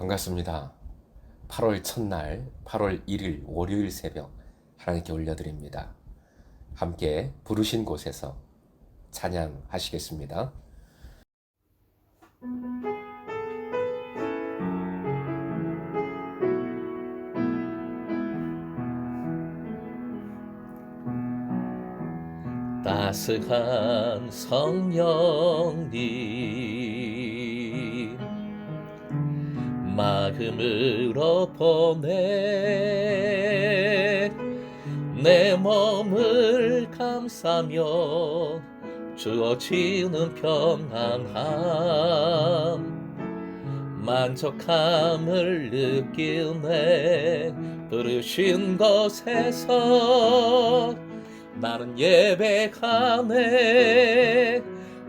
반갑습니다. 8월 첫날, 8월 1일 월요일 새벽 하나님께 올려드립니다. 함께 부르신 곳에서 찬양하시겠습니다. 따스한 성령님 마음으로 보내 내 몸을 감싸며 주어지는 평안함 만족함을 느끼네 부르신 곳에서 나는 예배하네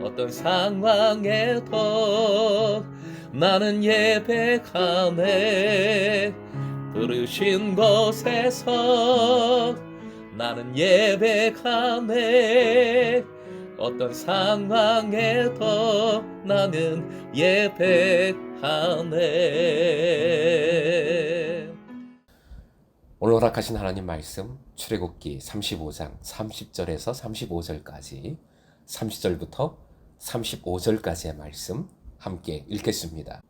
어떤 상황에도 나는 예배하네 부르신 곳에서 나는 예배하네 어떤 상황에도 나는 예배하네. 오늘 허락하신 하나님 말씀 출애굽기 35장 30절에서 35절까지 30절부터 35절까지의 말씀 함께 읽겠습니다.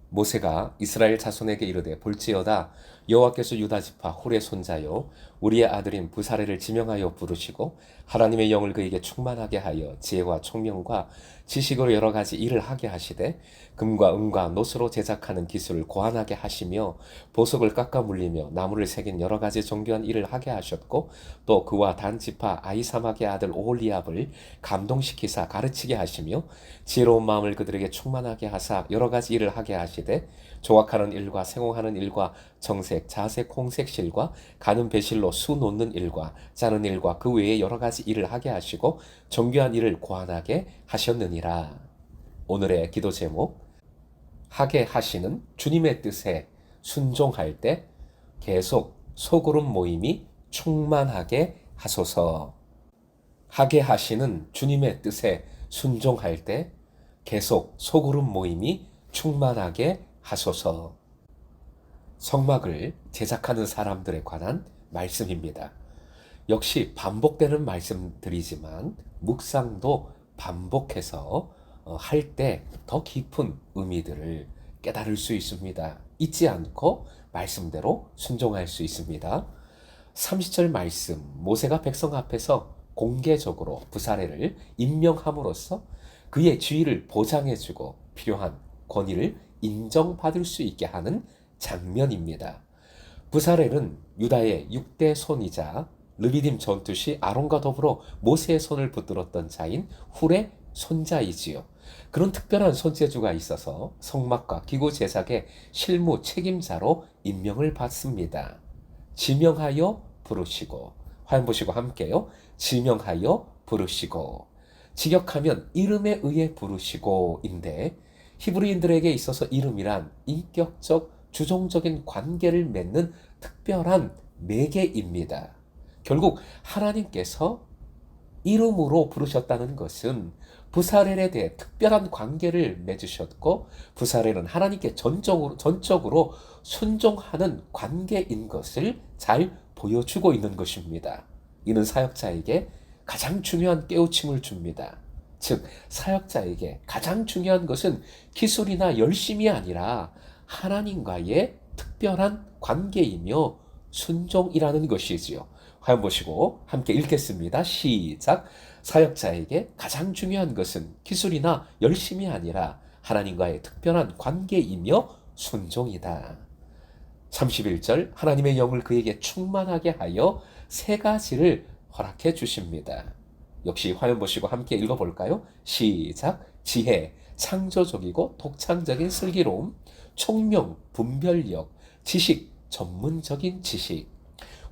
모세가 이스라엘 자손에게 이르되 볼지어다 여호와께서 유다 지파 훌의 손자요 우리의 아들인 부사레를 지명하여 부르시고 하나님의 영을 그에게 충만하게 하여 지혜와 총명과 지식으로 여러 가지 일을 하게 하시되 금과 은과 노스로 제작하는 기술을 고안하게 하시며 보석을 깎아 물리며 나무를 새긴 여러 가지 정교한 일을 하게 하셨고 또 그와 단 지파 아히사막의 아들 오홀리압을 감동시키사 가르치게 하시며 지혜로운 마음을 그들에게 충만하게 하사 여러 가지 일을 하게 하시되 조각하는 일과 생홍하는 일과 정색, 자색, 홍색 실과 가는 배실로 수 놓는 일과 짜는 일과 그 외에 여러 가지 일을 하게 하시고 정교한 일을 고안하게 하셨느니라. 오늘의 기도 제목 하게 하시는 주님의 뜻에 순종할 때 계속 소그룹 모임이 충만하게 하소서. 하게 하시는 주님의 뜻에 순종할 때 계속 소그룹 모임이 충만하게 하소서. 성막을 제작하는 사람들에 관한 말씀입니다. 역시 반복되는 말씀들이지만 묵상도 반복해서 할 때 더 깊은 의미들을 깨달을 수 있습니다. 잊지 않고 말씀대로 순종할 수 있습니다. 30절 말씀, 모세가 백성 앞에서 공개적으로 부사레를 임명함으로써 그의 지위를 보장해주고 필요한 권위를 인정받을 수 있게 하는 장면입니다. 부사렐은 유다의 6대 손이자 르비딤 전투시 아론과 더불어 모세의 손을 붙들었던 자인 훌의 손자이지요. 그런 특별한 손재주가 있어서 성막과 기구 제작의 실무 책임자로 임명을 받습니다. 지명하여 부르시고, 화면 보시고 함께요. 지명하여 부르시고, 직역하면 이름에 의해 부르시고인데 히브리인들에게 있어서 이름이란 인격적, 주종적인 관계를 맺는 특별한 매개입니다. 결국 하나님께서 이름으로 부르셨다는 것은 부사렐에 대해 특별한 관계를 맺으셨고 부사렐은 하나님께 전적으로 순종하는 관계인 것을 잘 보여주고 있는 것입니다. 이는 사역자에게 가장 중요한 깨우침을 줍니다. 즉 사역자에게 가장 중요한 것은 기술이나 열심이 아니라 하나님과의 특별한 관계이며 순종이라는 것이지요. 화면 보시고 함께 읽겠습니다. 시작. 사역자에게 가장 중요한 것은 기술이나 열심이 아니라 하나님과의 특별한 관계이며 순종이다. 31절 하나님의 영을 그에게 충만하게 하여 세 가지를 허락해 주십니다. 역시 화면 보시고 함께 읽어볼까요? 시작. 지혜, 창조적이고 독창적인 슬기로움, 총명, 분별력, 지식, 전문적인 지식.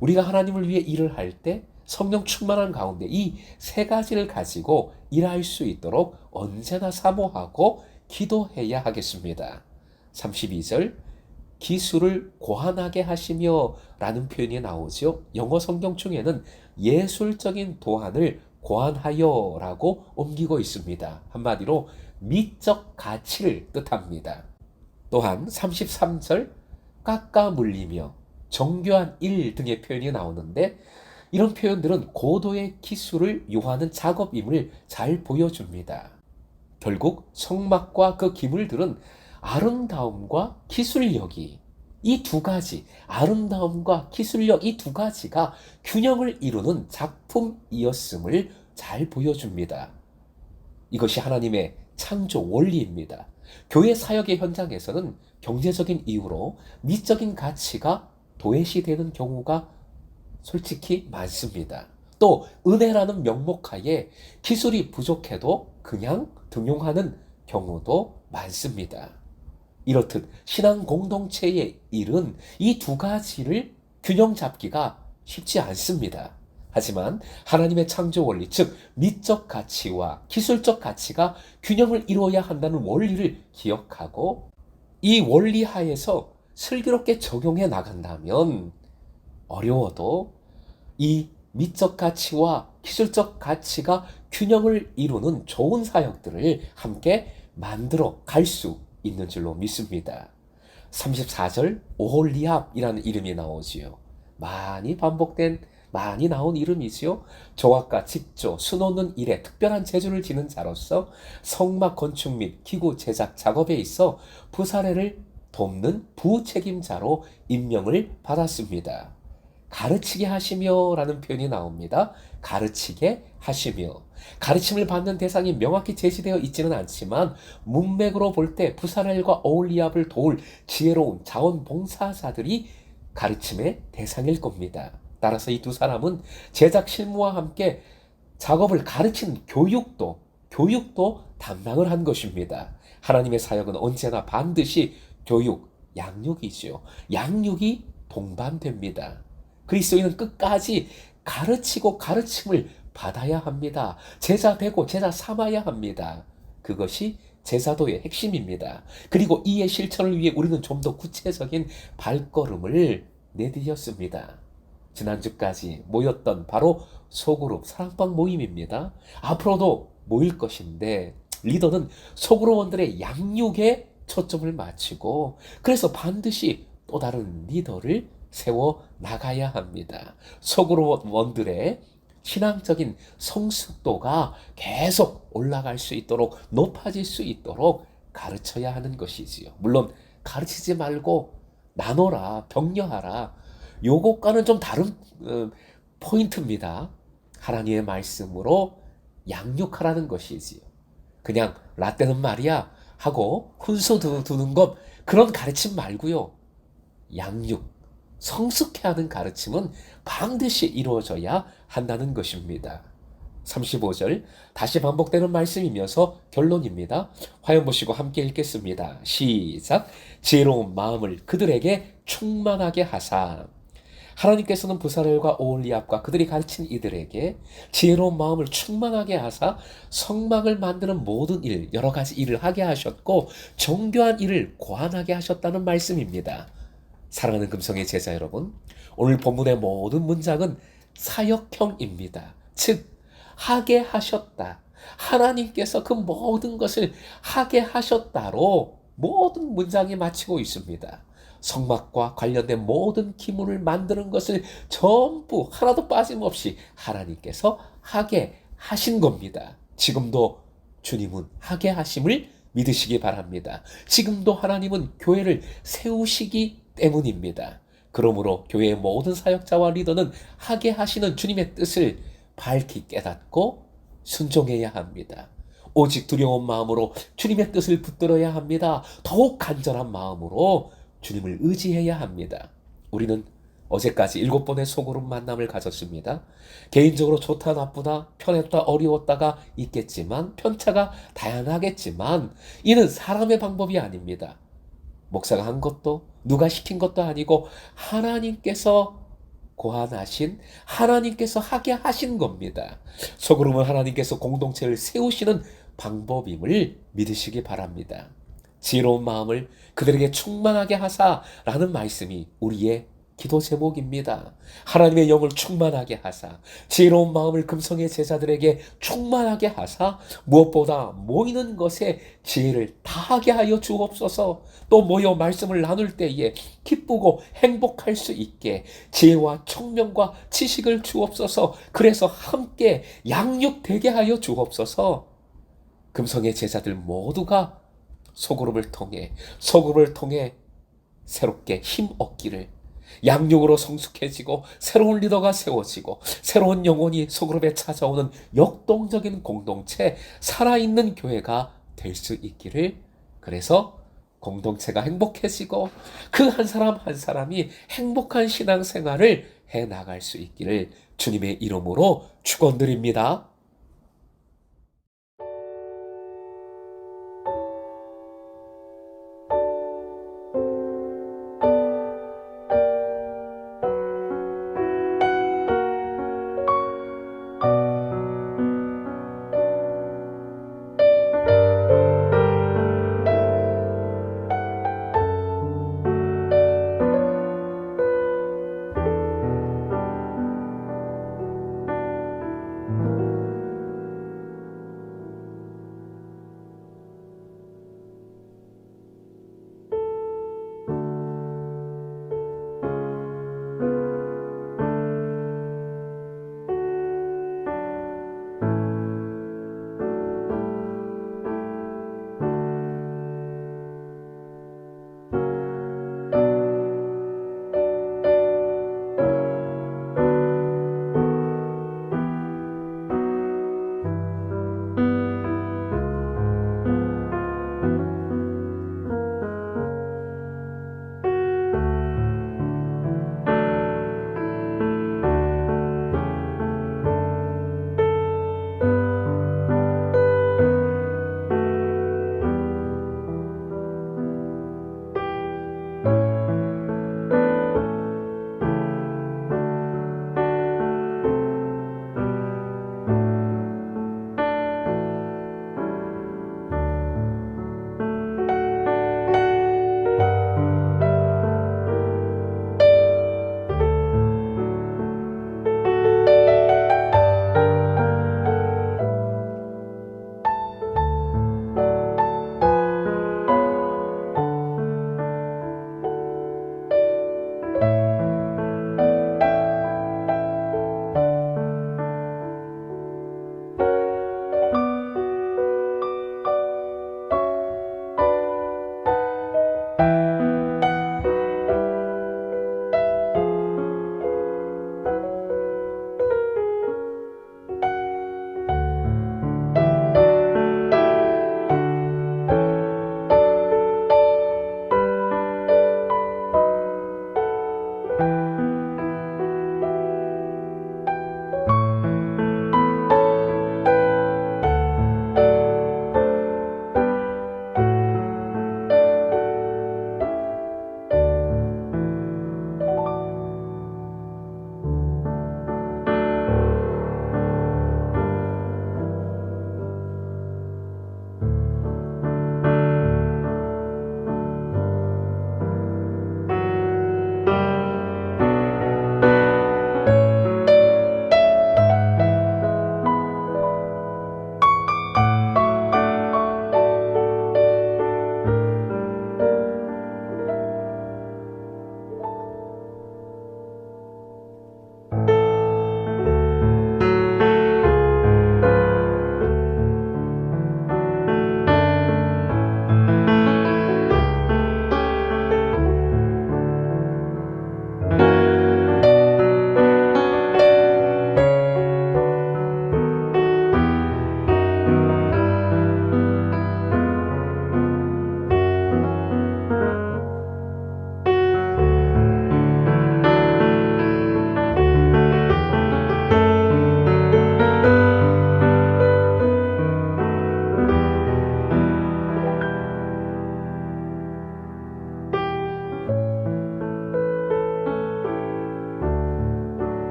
우리가 하나님을 위해 일을 할 때 성령 충만한 가운데 이 세 가지를 가지고 일할 수 있도록 언제나 사모하고 기도해야 하겠습니다. 32절 기술을 고안하게 하시며 라는 표현이 나오죠. 영어 성경 중에는 예술적인 도안을 고안하여 라고 옮기고 있습니다. 한마디로 미적 가치를 뜻합니다. 또한 33절 깎아 물리며 정교한 일 등의 표현이 나오는데 이런 표현들은 고도의 기술을 요하는 작업임을 잘 보여줍니다. 결국 성막과 그 기물들은 아름다움과 기술력이 이 두 가지, 아름다움과 기술력 이 두 가지가 균형을 이루는 작품이었음을 잘 보여줍니다. 이것이 하나님의 창조 원리입니다. 교회 사역의 현장에서는 경제적인 이유로 미적인 가치가 도외시되는 경우가 솔직히 많습니다. 또 은혜라는 명목하에 기술이 부족해도 그냥 등용하는 경우도 많습니다. 이렇듯 신앙 공동체의 일은 이 두 가지를 균형 잡기가 쉽지 않습니다. 하지만 하나님의 창조 원리, 즉 미적 가치와 기술적 가치가 균형을 이루어야 한다는 원리를 기억하고 이 원리 하에서 슬기롭게 적용해 나간다면 어려워도 이 미적 가치와 기술적 가치가 균형을 이루는 좋은 사역들을 함께 만들어 갈 수 있는 줄로 믿습니다. 34절 오홀리압이라는 이름이 나오지요. 많이 나온 이름이지요. 조각가 직조 수놓는 일에 특별한 재주를 지닌 자로서 성막 건축 및 기구 제작 작업에 있어 부사례를 돕는 부책임자로 임명을 받았습니다. 가르치게 하시며 라는 표현이 나옵니다. 가르치게 하시며. 가르침을 받는 대상이 명확히 제시되어 있지는 않지만 문맥으로 볼 때 부사렐과 오홀리압을 도울 지혜로운 자원봉사자들이 가르침의 대상일 겁니다. 따라서 이 두 사람은 제작 실무와 함께 작업을 가르치는 교육도 담당을 한 것입니다. 하나님의 사역은 언제나 반드시 교육, 양육이지요. 양육이 동반됩니다. 그리스도인은 끝까지 가르치고 가르침을 받아야 합니다. 제자 되고 제자 삼아야 합니다. 그것이 제자도의 핵심입니다. 그리고 이의 실천을 위해 우리는 좀 더 구체적인 발걸음을 내디뎠습니다. 지난주까지 모였던 바로 소그룹 사랑방 모임입니다. 앞으로도 모일 것인데 리더는 소그룹원들의 양육에 초점을 맞추고 그래서 반드시 또 다른 리더를 세워 나가야 합니다. 소그룹원들의 신앙적인 성숙도가 계속 올라갈 수 있도록 높아질 수 있도록 가르쳐야 하는 것이지요. 물론 가르치지 말고 나눠라, 격려하라. 요것과는 좀 다른 포인트입니다. 하나님의 말씀으로 양육하라는 것이지요. 그냥 라떼는 말이야 하고 훈수 두는 것 그런 가르침 말고요. 양육, 성숙해 하는 가르침은 반드시 이루어져야 한다는 것입니다. 35절 다시 반복되는 말씀이면서 결론입니다. 화면 보시고 함께 읽겠습니다. 시작. 지혜로운 마음을 그들에게 충만하게 하사. 하나님께서는 부사렐과 오홀리압과 그들이 가르친 이들에게 지혜로운 마음을 충만하게 하사 성막을 만드는 모든 일, 여러 가지 일을 하게 하셨고 정교한 일을 고안하게 하셨다는 말씀입니다. 사랑하는 금성의 제자 여러분, 오늘 본문의 모든 문장은 사역형입니다. 즉 하게 하셨다. 하나님께서 그 모든 것을 하게 하셨다로 모든 문장이 마치고 있습니다. 성막과 관련된 모든 기물을 만드는 것을 전부 하나도 빠짐없이 하나님께서 하게 하신 겁니다. 지금도 주님은 하게 하심을 믿으시기 바랍니다. 지금도 하나님은 교회를 세우시기 때문입니다. 그러므로 교회의 모든 사역자와 리더는 하게 하시는 주님의 뜻을 밝히 깨닫고 순종해야 합니다. 오직 두려운 마음으로 주님의 뜻을 붙들어야 합니다. 더욱 간절한 마음으로 주님을 의지해야 합니다. 우리는 어제까지 7번의 소그룹 만남을 가졌습니다. 개인적으로 좋다 나쁘다 편했다 어려웠다가 있겠지만 편차가 다양하겠지만 이는 사람의 방법이 아닙니다. 목사가 한 것도 누가 시킨 것도 아니고 하나님께서 고안하신 하나님께서 하게 하신 겁니다. 소그룹은 하나님께서 공동체를 세우시는 방법임을 믿으시기 바랍니다. 지혜로운 마음을 그들에게 충만하게 하사라는 말씀이 우리의 기도 제목입니다. 하나님의 영을 충만하게 하사 지혜로운 마음을 금성의 제자들에게 충만하게 하사 무엇보다 모이는 것에 지혜를 다하게 하여 주옵소서. 또 모여 말씀을 나눌 때에 기쁘고 행복할 수 있게 지혜와 총명과 지식을 주옵소서. 그래서 함께 양육되게 하여 주옵소서. 금성의 제자들 모두가 소그룹을 통해 새롭게 힘 얻기를, 양육으로 성숙해지고 새로운 리더가 세워지고 새로운 영혼이 소그룹에 찾아오는 역동적인 공동체, 살아있는 교회가 될 수 있기를, 그래서 공동체가 행복해지고 그 한 사람 한 사람이 행복한 신앙생활을 해 나갈 수 있기를 주님의 이름으로 축원드립니다.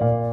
네.